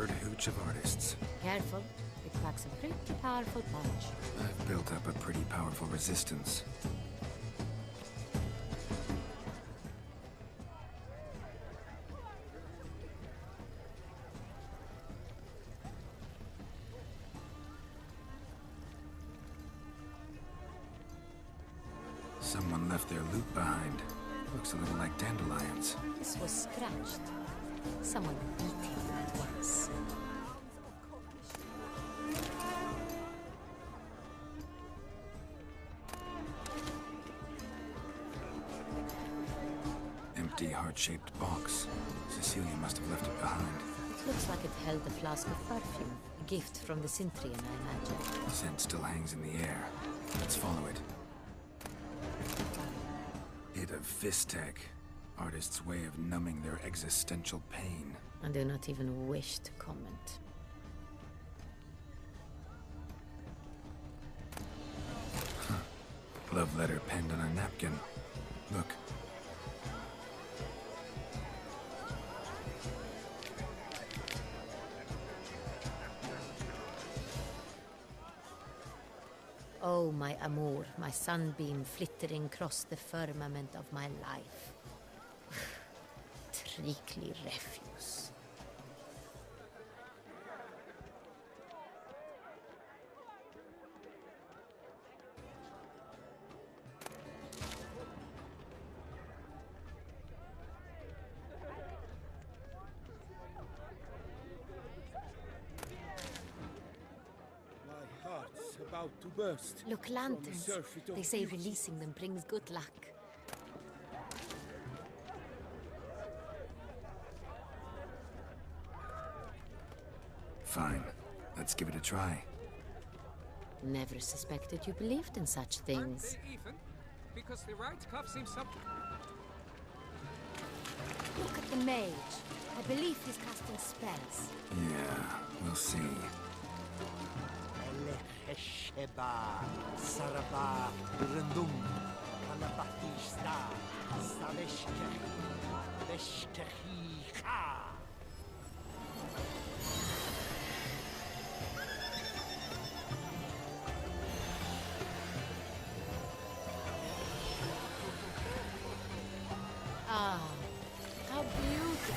preferred hooch of artists. Careful, it packs a pretty powerful punch. I've built up a pretty powerful resistance. Someone left their loot behind. Looks a little like dandelions. This was scratched. Someone beat him once. Empty heart-shaped box. Cecilia must have left it behind. It looks like it held a flask of perfume. A gift from the Cintrian, I imagine. The scent still hangs in the air. Let's follow it. Bit of Vistek. Artists' way of numbing their existential pain. I do not even wish to comment. Love letter penned on a napkin. Look. Oh, my amour, my sunbeam flittering across the firmament of my life. Treacly refuse. About to burst. Look, lanterns. They say releasing them brings good luck. Fine. Let's give it a try. Never suspected you believed in such things. Ethan, because the right cuff seems sub. Look at the mage. I believe he's casting spells. Yeah, we'll see. Sheba, Saraba, Rundum, Anabatista, Saleshke, Leshkeha. Ah, how beautiful.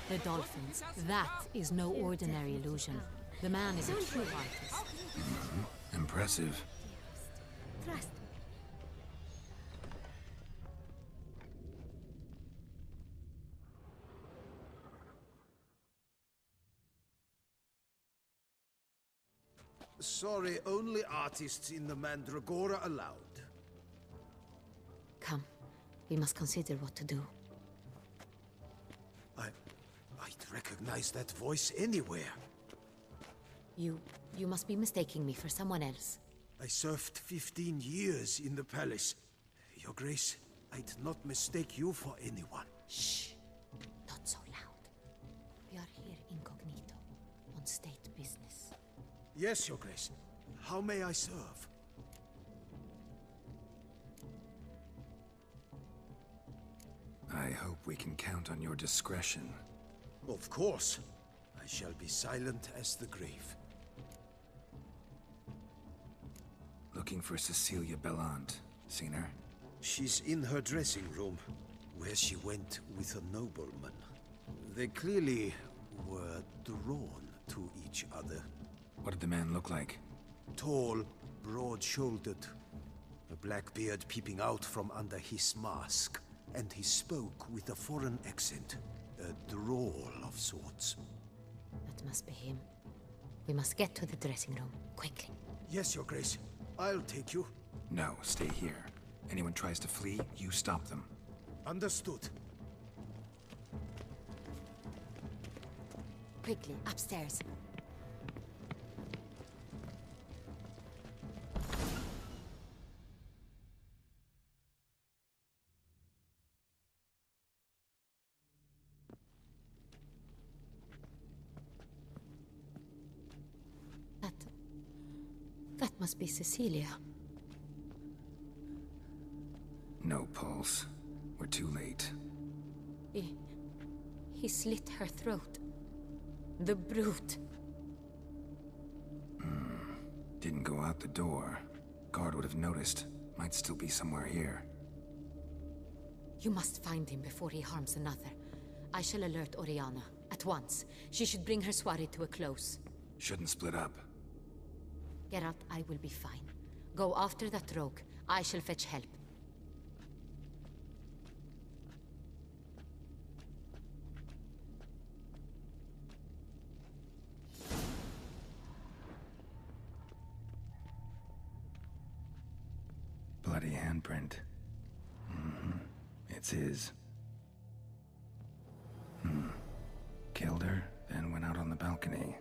The dolphins. That is no ordinary illusion. The man is a true artist. Impressive. Trust me. Sorry, only artists in the Mandragora allowed. Come, we must consider what to do. I'd recognize that voice anywhere. You must be mistaking me for someone else. I served 15 years in the palace. Your Grace, I'd not mistake you for anyone. Shh! Not so loud. We are here incognito, on state business. Yes, Your Grace. How may I serve? I hope we can count on your discretion. Of course. I shall be silent as the grave. Looking for Cecilia Bellant. Seen her? She's in her dressing room, where she went with a nobleman. They clearly were drawn to each other. What did the man look like? Tall, broad-shouldered, a black beard peeping out from under his mask, and he spoke with a foreign accent, a drawl of sorts. That must be him. We must get to the dressing room, quickly. Yes, Your Grace. I'll take you. No, stay here. Anyone tries to flee, you stop them. Understood. Quickly, upstairs. That must be Cecilia. No pulse. We're we're too late. He slit her throat. The brute. Didn't go out the door. Guard would have noticed. Might still be somewhere here. You must find him before he harms another. I shall alert Oriana. At once. She should bring her soirée to a close. Shouldn't split up. Geralt, I will be fine. Go after that rogue. I shall fetch help. Bloody handprint. It's his. Killed her, then went out on the balcony.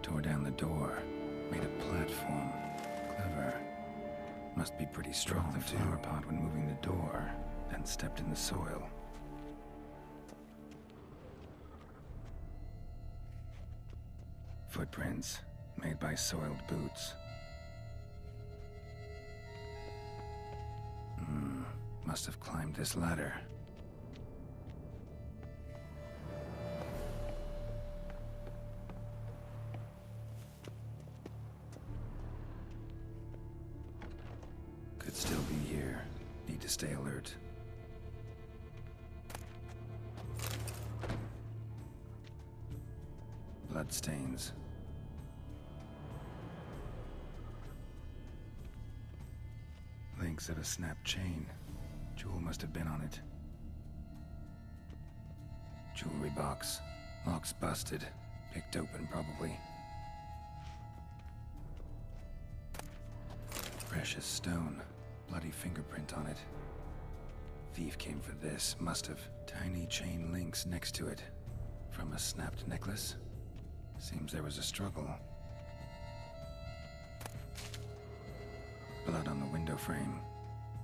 Tore down the door, made a platform. Clever. Must be pretty strong. The flower pot when moving the door, then stepped in the soil. Footprints, made by soiled boots. Must have climbed this ladder. Could still be here. Need to stay alert. Bloodstains. Links of a snapped chain. Jewel must have been on it. Jewelry box. Lock's busted. Picked open, probably. Precious stone. Bloody fingerprint on it. Thief came for this. Must have. Tiny chain links next to it. From a snapped necklace? Seems there was a struggle. Blood on the window frame.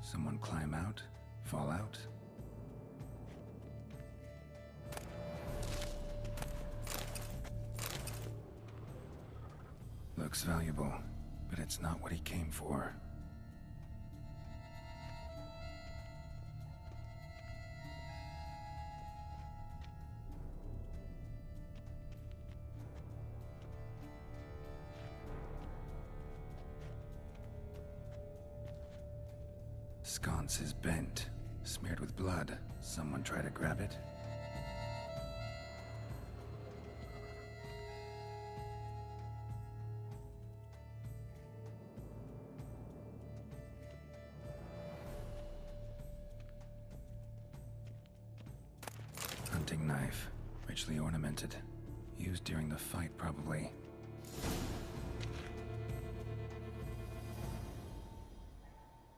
Someone climb out? Fall out? Looks valuable, but it's not what he came for. Sconce is bent, smeared with blood. Someone try to grab it? Hunting knife, richly ornamented. Used during the fight, probably.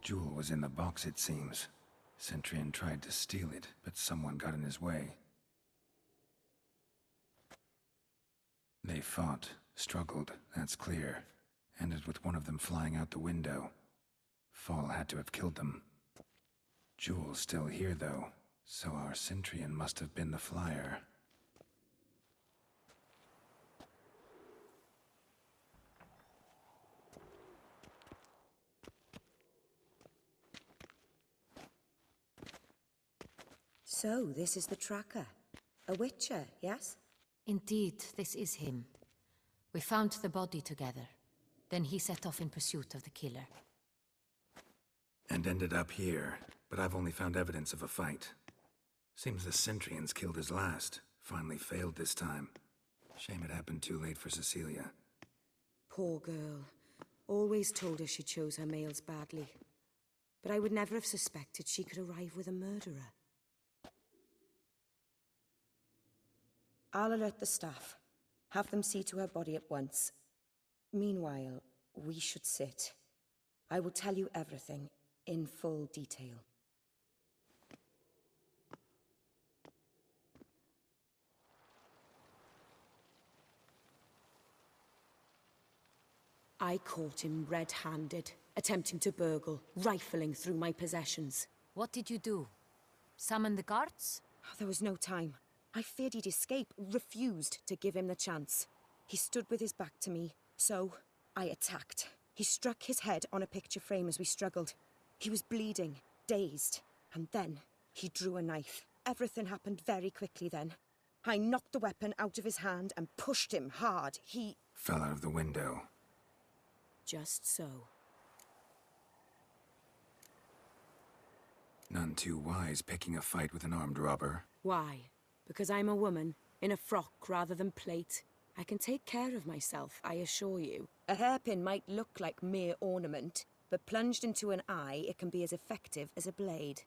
Jewel was in the box, it seems. Centurion tried to steal it, but someone got in his way. They fought, struggled, that's clear. Ended with one of them flying out the window. Fall had to have killed them. Jewel's still here, though, so our Centurion must have been the flyer. So, this is the tracker. A witcher, yes? Indeed, this is him. We found the body together. Then he set off in pursuit of the killer. And ended up here, but I've only found evidence of a fight. Seems the Centurions killed his last. Finally failed this time. Shame it happened too late for Cecilia. Poor girl. Always told her she chose her males badly. But I would never have suspected she could arrive with a murderer. I'll alert the staff. Have them see to her body at once. Meanwhile, we should sit. I will tell you everything, in full detail. I caught him red-handed, attempting to burgle, rifling through my possessions. What did you do? Summon the guards? There was no time. I feared he'd escape, refused to give him the chance. He stood with his back to me, so I attacked. He struck his head on a picture frame as we struggled. He was bleeding, dazed, and then he drew a knife. Everything happened very quickly then. I knocked the weapon out of his hand and pushed him hard. He Fell out of the window. just so. None too wise picking a fight with an armed robber. Why? Because I'm a woman, in a frock rather than plate. I can take care of myself, I assure you. A hairpin might look like mere ornament, but plunged into an eye, it can be as effective as a blade.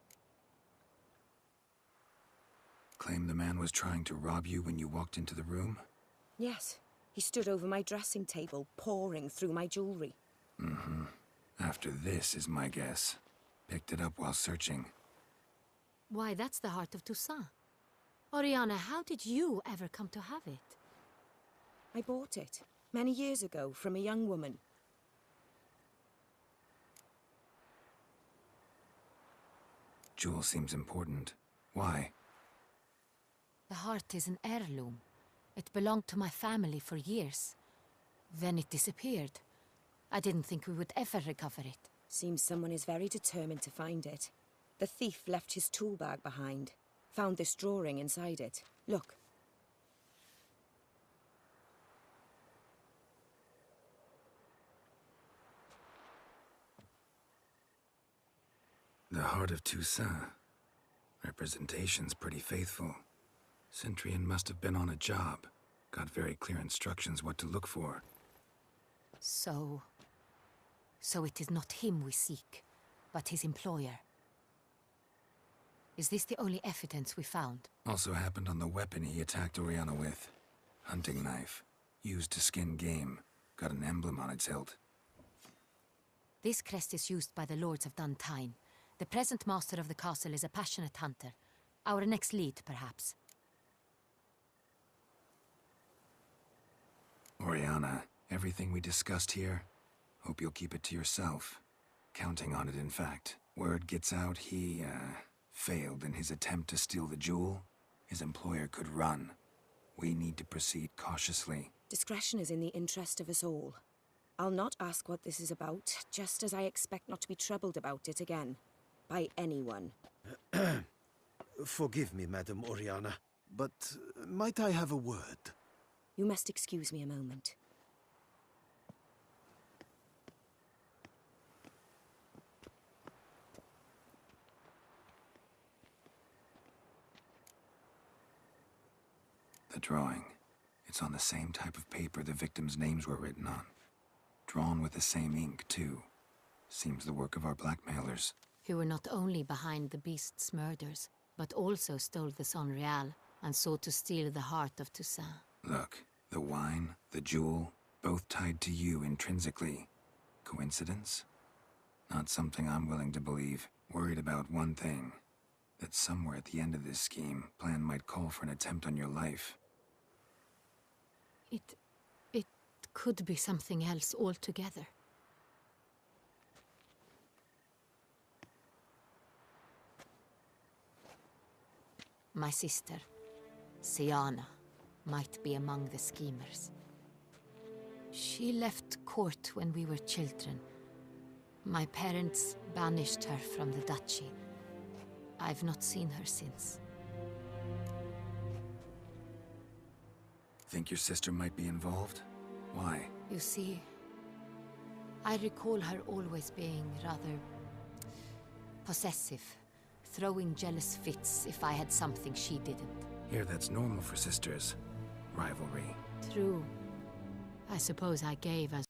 Claim the man was trying to rob you when you walked into the room? Yes, he stood over my dressing table, pouring through my jewelry. After this is my guess. Picked it up while searching. Why, that's the heart of Toussaint. Oriana, how did you ever come to have it? I bought it, many years ago, from a young woman. Jewel seems important. Why? The heart is an heirloom. It belonged to my family for years. Then it disappeared. I didn't think we would ever recover it. Seems someone is very determined to find it. The thief left his tool bag behind. Found this drawing inside it. Look. The heart of Toussaint. Representation's pretty faithful. Centurion must have been on a job. Got very clear instructions what to look for. So it is not him we seek, but his employer. Is this the only evidence we found? Also happened on the weapon he attacked Oriana with. Hunting knife. Used to skin game. Got an emblem on its hilt. This crest is used by the Lords of Duntine. The present master of the castle is a passionate hunter. Our next lead, perhaps. Oriana, everything we discussed here, hope you'll keep it to yourself. Counting on it, in fact. Word gets out he, failed in his attempt to steal the jewel. His employer could run. We need to proceed cautiously. Discretion is in the interest of us all. I'll not ask what this is about, just as I expect not to be troubled about it again. By anyone. Forgive me, Madam Oriana, but might I have a word? You must excuse me a moment. The drawing. It's on the same type of paper the victims' names were written on. Drawn with the same ink, too. Seems the work of our blackmailers. Who were not only behind the beast's murders, but also stole the Son Real and sought to steal the heart of Toussaint. Look, the wine, the jewel, both tied to you intrinsically. Coincidence? Not something I'm willing to believe. Worried about one thing. That somewhere at the end of this scheme, plan might call for an attempt on your life. It could be something else altogether. My sister, Siana, might be among the schemers. She left court when we were children. My parents banished her from the duchy. I've not seen her since. Think your sister might be involved? Why? You see, I recall her always being rather possessive, throwing jealous fits if I had something she didn't. Here, that's normal for sisters. Rivalry. True. I suppose I gave as